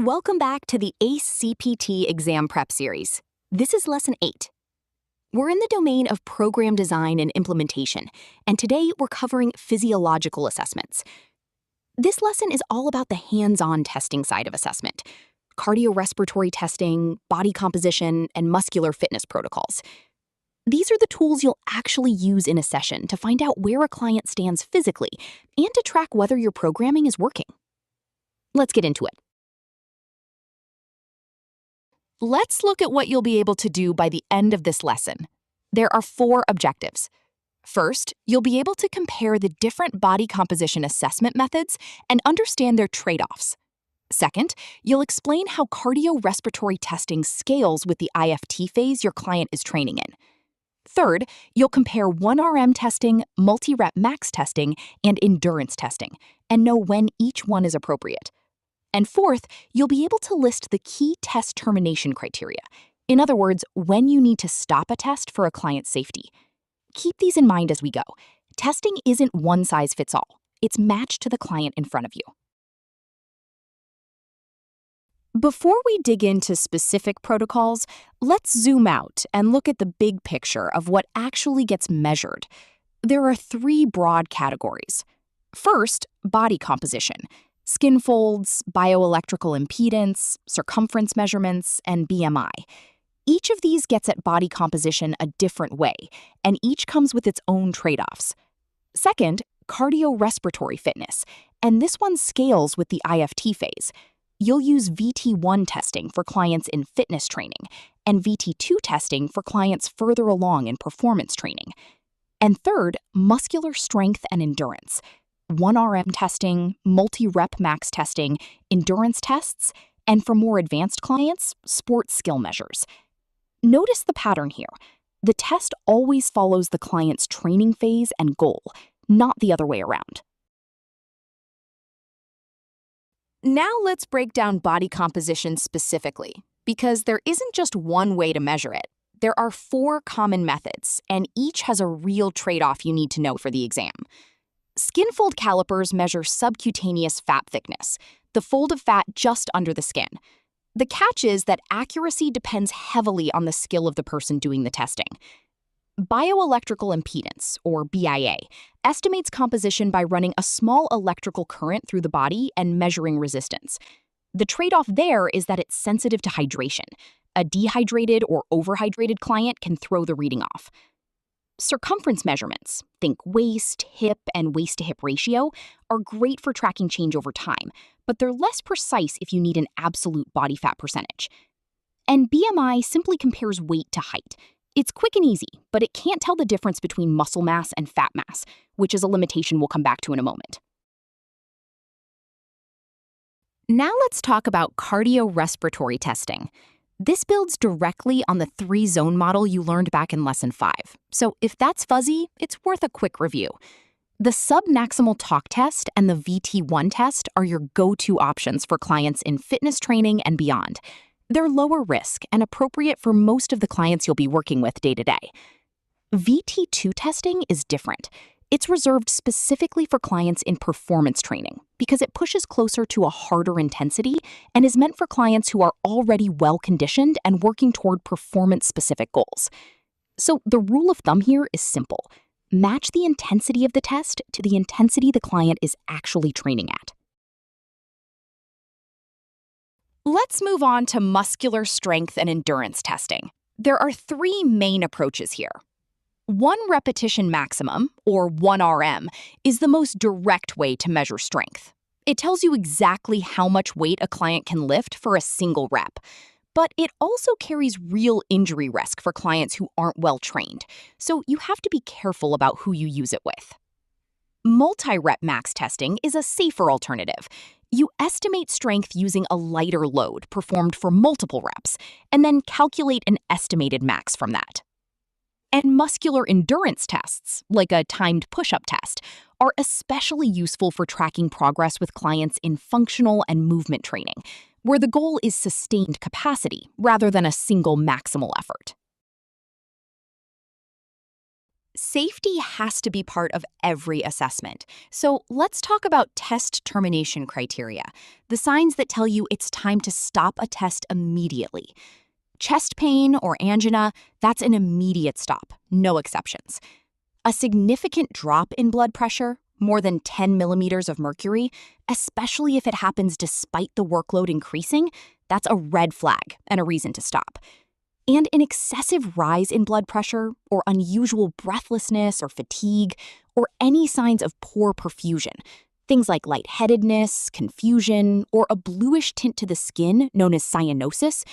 Welcome back to the ACE-CPT exam prep series. This is Lesson 8. We're in the domain of program design and implementation, and today we're covering physiological assessments. This lesson is all about the hands-on testing side of assessment: cardiorespiratory testing, body composition, and muscular fitness protocols. These are the tools you'll actually use in a session to find out where a client stands physically and to track whether your programming is working. Let's get into it. Let's look at what you'll be able to do by the end of this lesson. There are 4 objectives. First, you'll be able to compare the different body composition assessment methods and understand their trade-offs. Second, you'll explain how cardiorespiratory testing scales with the IFT phase your client is training in. Third, you'll compare 1RM testing, multi-rep max testing, and endurance testing, and know when each one is appropriate. And fourth, you'll be able to list the key test termination criteria. In other words, when you need to stop a test for a client's safety. Keep these in mind as we go. Testing isn't one size fits all. It's matched to the client in front of you. Before we dig into specific protocols, let's zoom out and look at the big picture of what actually gets measured. There are 3 broad categories. First, body composition: skin folds, bioelectrical impedance, circumference measurements, and BMI. Each of these gets at body composition a different way, and each comes with its own trade-offs. Second, cardiorespiratory fitness, and this one scales with the IFT phase. You'll use VT1 testing for clients in fitness training, and VT2 testing for clients further along in performance training. And third, muscular strength and endurance: 1RM testing, multi-rep max testing, endurance tests, and for more advanced clients, sports skill measures. Notice the pattern here. The test always follows the client's training phase and goal, not the other way around. Now let's break down body composition specifically, because there isn't just one way to measure it. There are 4 common methods, and each has a real trade-off you need to know for the exam. Skin fold calipers measure subcutaneous fat thickness, the fold of fat just under the skin. The catch is that accuracy depends heavily on the skill of the person doing the testing. Bioelectrical impedance, or BIA, estimates composition by running a small electrical current through the body and measuring resistance. The trade-off there is that it's sensitive to hydration. A dehydrated or overhydrated client can throw the reading off. Circumference measurements, think waist, hip, and waist-to-hip ratio, are great for tracking change over time, but they're less precise if you need an absolute body fat percentage. And BMI simply compares weight to height. It's quick and easy, but it can't tell the difference between muscle mass and fat mass, which is a limitation we'll come back to in a moment. Now let's talk about cardiorespiratory testing. This builds directly on the 3-zone model you learned back in Lesson 5, so if that's fuzzy, it's worth a quick review. The submaximal talk test and the VT1 test are your go-to options for clients in fitness training and beyond. They're lower risk and appropriate for most of the clients you'll be working with day to day. VT2 testing is different. It's reserved specifically for clients in performance training because it pushes closer to a harder intensity and is meant for clients who are already well-conditioned and working toward performance-specific goals. So the rule of thumb here is simple: match the intensity of the test to the intensity the client is actually training at. Let's move on to muscular strength and endurance testing. There are 3 main approaches here. 1 repetition maximum, or 1RM, is the most direct way to measure strength. It tells you exactly how much weight a client can lift for a single rep. But it also carries real injury risk for clients who aren't well trained, so you have to be careful about who you use it with. Multi-rep max testing is a safer alternative. You estimate strength using a lighter load performed for multiple reps, and then calculate an estimated max from that. And muscular endurance tests, like a timed push-up test, are especially useful for tracking progress with clients in functional and movement training, where the goal is sustained capacity rather than a single maximal effort. Safety has to be part of every assessment. So let's talk about test-termination criteria, the signs that tell you it's time to stop a test immediately. Chest pain or angina, that's an immediate stop, no exceptions. A significant drop in blood pressure, more than 10 millimeters of mercury, especially if it happens despite the workload increasing, that's a red flag and a reason to stop. And an excessive rise in blood pressure, or unusual breathlessness or fatigue, or any signs of poor perfusion, things like lightheadedness, confusion, or a bluish tint to the skin known as cyanosis,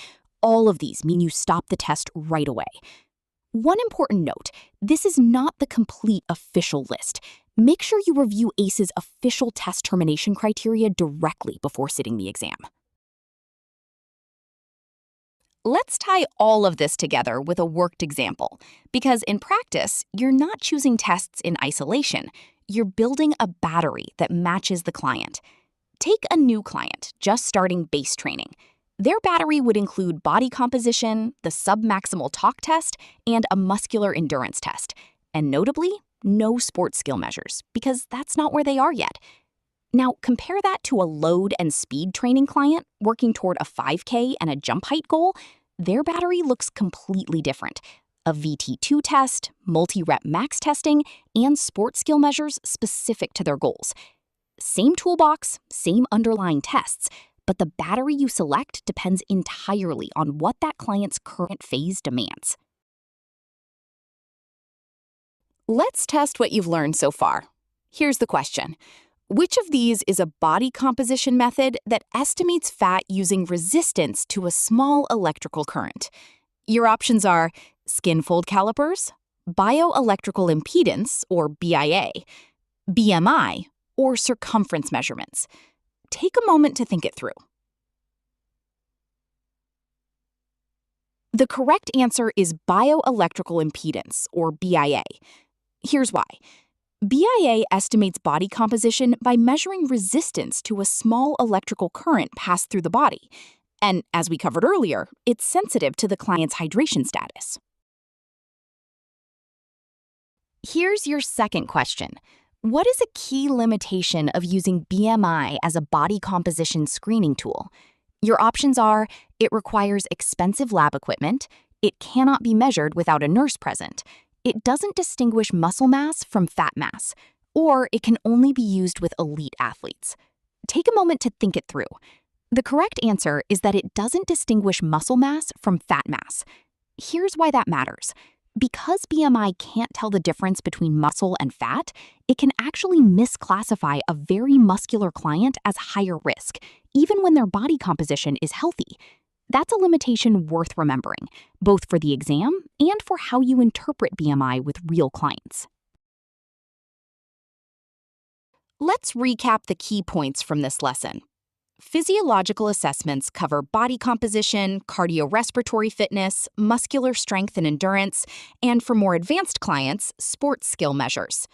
all of these mean you stop the test right away. One important note, this is not the complete official list. Make sure you review ACE's official test termination criteria directly before sitting the exam. Let's tie all of this together with a worked example, because in practice, you're not choosing tests in isolation. You're building a battery that matches the client. Take a new client just starting base training. Their battery would include body composition, the submaximal talk test, and a muscular endurance test. And notably, no sports skill measures, because that's not where they are yet. Now, compare that to a load and speed training client working toward a 5K and a jump height goal. Their battery looks completely different. A VT2 test, multi-rep max testing, and sports skill measures specific to their goals. Same toolbox, same underlying tests, but the battery you select depends entirely on what that client's current phase demands. Let's test what you've learned so far. Here's the question. Which of these is a body composition method that estimates fat using resistance to a small electrical current? Your options are skin fold calipers, bioelectrical impedance, or BIA, BMI, or circumference measurements. Take a moment to think it through. The correct answer is bioelectrical impedance, or BIA. Here's why. BIA estimates body composition by measuring resistance to a small electrical current passed through the body. And as we covered earlier, it's sensitive to the client's hydration status. Here's your second question. What is a key limitation of using BMI as a body composition screening tool? Your options are, it requires expensive lab equipment, it cannot be measured without a nurse present, it doesn't distinguish muscle mass from fat mass, or it can only be used with elite athletes. Take a moment to think it through. The correct answer is that it doesn't distinguish muscle mass from fat mass. Here's why that matters. Because BMI can't tell the difference between muscle and fat, it can actually misclassify a very muscular client as higher risk, even when their body composition is healthy. That's a limitation worth remembering, both for the exam and for how you interpret BMI with real clients. Let's recap the key points from this lesson. Physiological assessments cover body composition, cardiorespiratory fitness, muscular strength and endurance, and for more advanced clients, sports skill measures.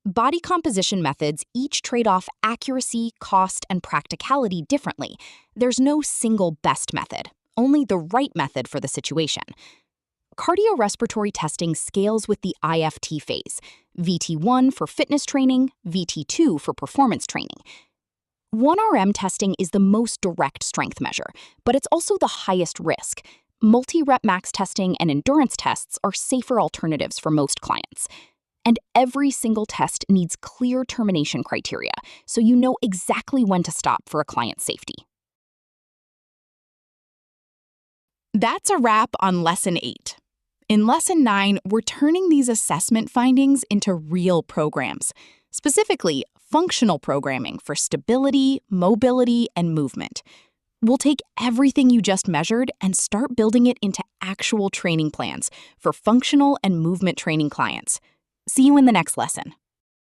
Body composition methods each trade off accuracy, cost, and practicality differently. There's no single best method, only the right method for the situation. Cardiorespiratory testing scales with the IFT phase, VT1 for fitness training, VT2 for performance training. 1RM testing is the most direct strength measure, but it's also the highest risk. Multi-rep max testing and endurance tests are safer alternatives for most clients. And every single test needs clear termination criteria, so you know exactly when to stop for a client's safety. That's a wrap on Lesson 8. In Lesson 9, we're turning these assessment findings into real programs, specifically functional programming for stability, mobility, and movement. We'll take everything you just measured and start building it into actual training plans for functional and movement training clients. See you in the next lesson.